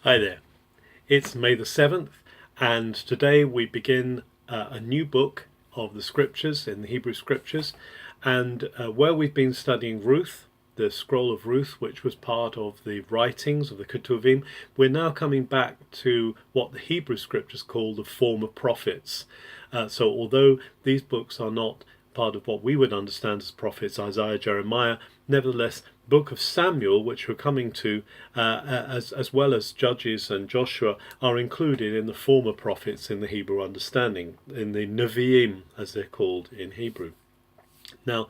Hi there. It's May the 7th, and today we begin a new book of the scriptures in the Hebrew scriptures. And where we've been studying Ruth, the scroll of Ruth, which was part of the writings of the Ketuvim, we're now coming back to what the Hebrew scriptures call the former prophets. So although these books are not part of what we would understand as prophets, Isaiah, Jeremiah, nevertheless, book of Samuel, which we're coming to, as well as Judges and Joshua, are included in the former prophets in the Hebrew understanding, in the Nevi'im, as they're called in Hebrew. Now,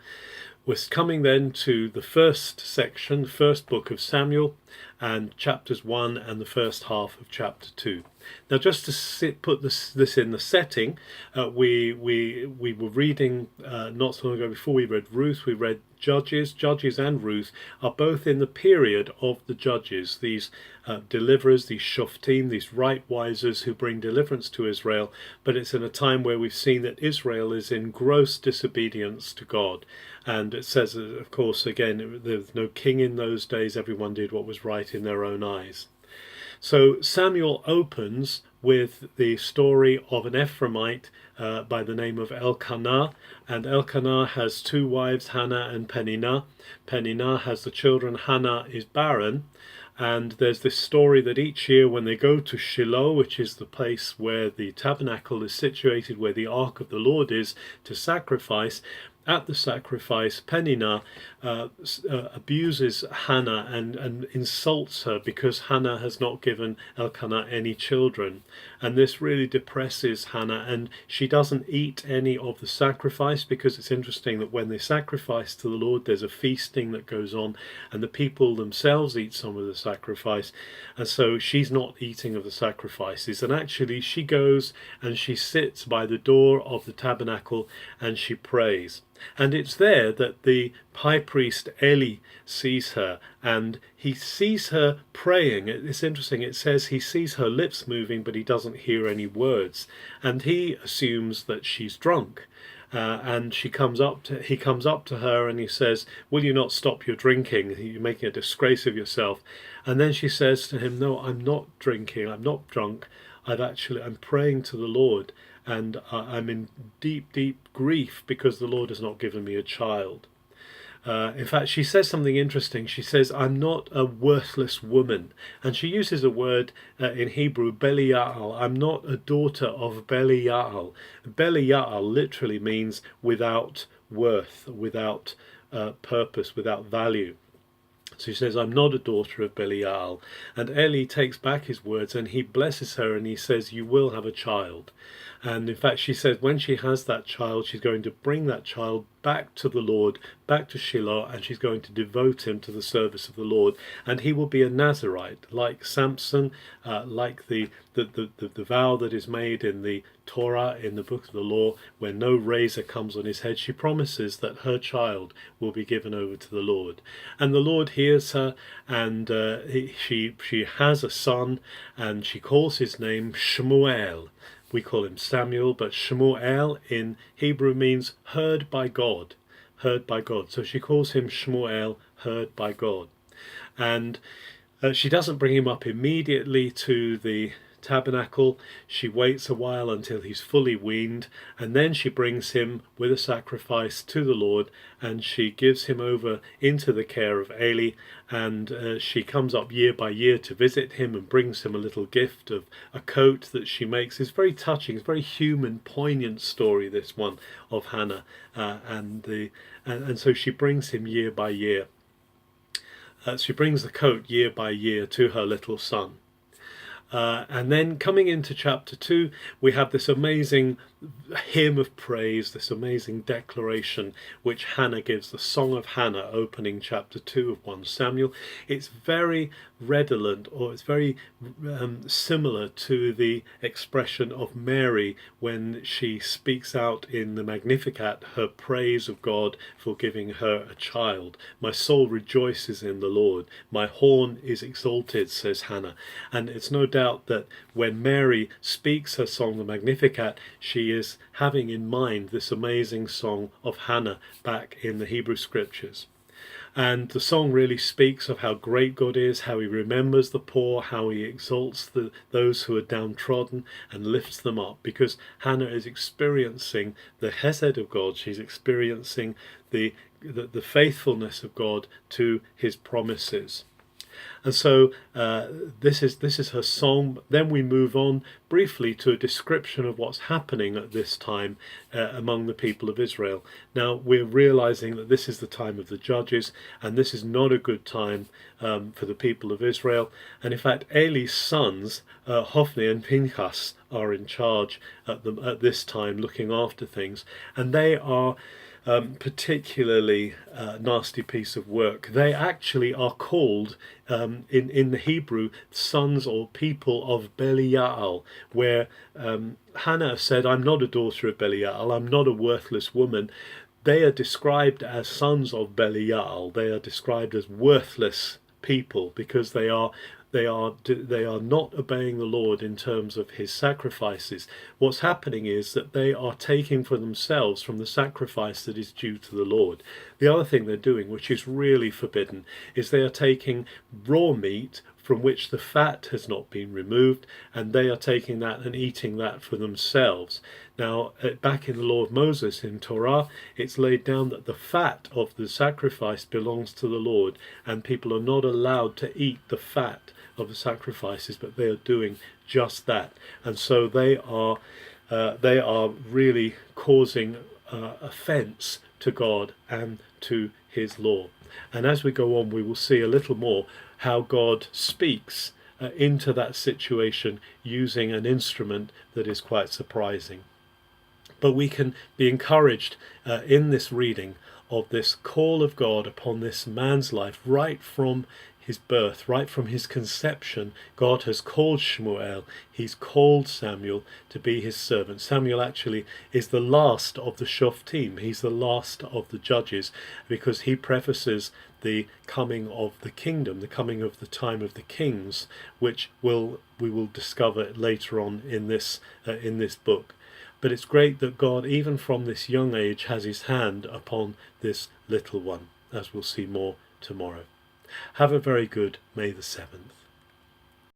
we're coming then to the first section, the first book of Samuel, and chapters 1 and the first half of chapter 2. Now, just to put this in the setting, we were reading not so long ago. Before we read Ruth, we read Judges. Judges and Ruth are both in the period of the Judges, these deliverers, these shoftim, these right wisers who bring deliverance to Israel. But it's in a time where we've seen that Israel is in gross disobedience to God. And it says, of course, again, there was no king in those days. Everyone did what was right in their own eyes. So Samuel opens with the story of an Ephraimite by the name of Elkanah, and Elkanah has two wives, Hannah and Peninnah. Peninnah has the children. Hannah is barren, and there's this story that each year when they go to Shiloh, which is the place where the tabernacle is situated, where the ark of the Lord is, to sacrifice, at the sacrifice, Peninnah abuses Hannah and insults her because Hannah has not given Elkanah any children. And this really depresses Hannah, and she doesn't eat any of the sacrifice, because it's interesting that when they sacrifice to the Lord, there's a feasting that goes on, and the people themselves eat some of the sacrifice. And so she's not eating of the sacrifices. And actually she goes and she sits by the door of the tabernacle and she prays. And it's there that the high priest Eli sees her, and he sees her praying. It's interesting, it says he sees her lips moving, but he doesn't hear any words. And he assumes that she's drunk. And he comes up to her and he says, "Will you not stop your drinking? You're making a disgrace of yourself." And then she says to him, "No, I'm not drinking, I'm not drunk. I'm praying to the Lord, and I'm in deep, deep grief because the Lord has not given me a child." In fact, she says something interesting. She says, "I'm not a worthless woman." And she uses a word in Hebrew, Belial. I'm not a daughter of Belial. Belial literally means without worth, without purpose, without value. So he says, "I'm not a daughter of Belial." And Eli takes back his words and he blesses her and he says, "You will have a child." And in fact, she says when she has that child, she's going to bring that child back to the Lord, back to Shiloh, and she's going to devote him to the service of the Lord. And he will be a Nazirite, like Samson, like the vow that is made in the Torah, in the book of the law, where no razor comes on his head. She promises that her child will be given over to the Lord. And the Lord hears her, and she has a son, and she calls his name Shmuel. We call him Samuel, but Shmuel in Hebrew means heard by God, heard by God. So she calls him Shmuel, heard by God. And she doesn't bring him up immediately to the tabernacle. She waits a while until he's fully weaned, and then she brings him with a sacrifice to the Lord, and she gives him over into the care of Eli. And she comes up year by year to visit him and brings him a little gift of a coat that she makes. It's very touching. It's a very human, poignant story, this one of Hannah, and so she brings him year by year. She brings the coat year by year to her little son. And then coming into chapter 2, we have this amazing hymn of praise, this amazing declaration which Hannah gives, the Song of Hannah, opening chapter 2 of 1 Samuel. It's very redolent, or it's very similar to the expression of Mary when she speaks out in the Magnificat her praise of God for giving her a child. "My soul rejoices in the Lord, my horn is exalted," says Hannah. And it's no doubt that when Mary speaks her song, the Magnificat, she is having in mind this amazing song of Hannah back in the Hebrew scriptures. And the song really speaks of how great God is, how he remembers the poor, how he exalts those who are downtrodden and lifts them up, because Hannah is experiencing the hesed of God. She's experiencing the faithfulness of God to his promises. And so this is her song. Then we move on briefly to a description of what's happening at this time among the people of Israel. Now we're realizing that this is the time of the judges, and this is not a good time for the people of Israel. And in fact, Eli's sons, Hophni and Pinchas, are in charge at this time, looking after things, and they are particularly nasty piece of work. They actually are called in the Hebrew sons or people of Belial, where Hannah said, I'm not a daughter of Belial, I'm not a worthless woman. They are described as sons of Belial. They are described as worthless people because they are not obeying the Lord in terms of his sacrifices. What's happening is that they are taking for themselves from the sacrifice that is due to the Lord. The other thing they're doing, which is really forbidden, is they are taking raw meat from which the fat has not been removed, and they are taking that and eating that for themselves. Now, back in the law of Moses in Torah, it's laid down that the fat of the sacrifice belongs to the Lord, and people are not allowed to eat the fat of the sacrifices, but they are doing just that. And so they are really causing offence to God and to his law. And as we go on, we will see a little more how God speaks into that situation using an instrument that is quite surprising. But we can be encouraged in this reading of this call of God upon this man's life right from his birth, right from his conception. God has called Shmuel, he's called Samuel to be his servant. Samuel actually is the last of the Shoftim, he's the last of the judges, because he prefaces the coming of the kingdom, the coming of the time of the kings, which we will discover later on in this book. But it's great that God, even from this young age, has his hand upon this little one, as we'll see more tomorrow. Have a very good May the 7th.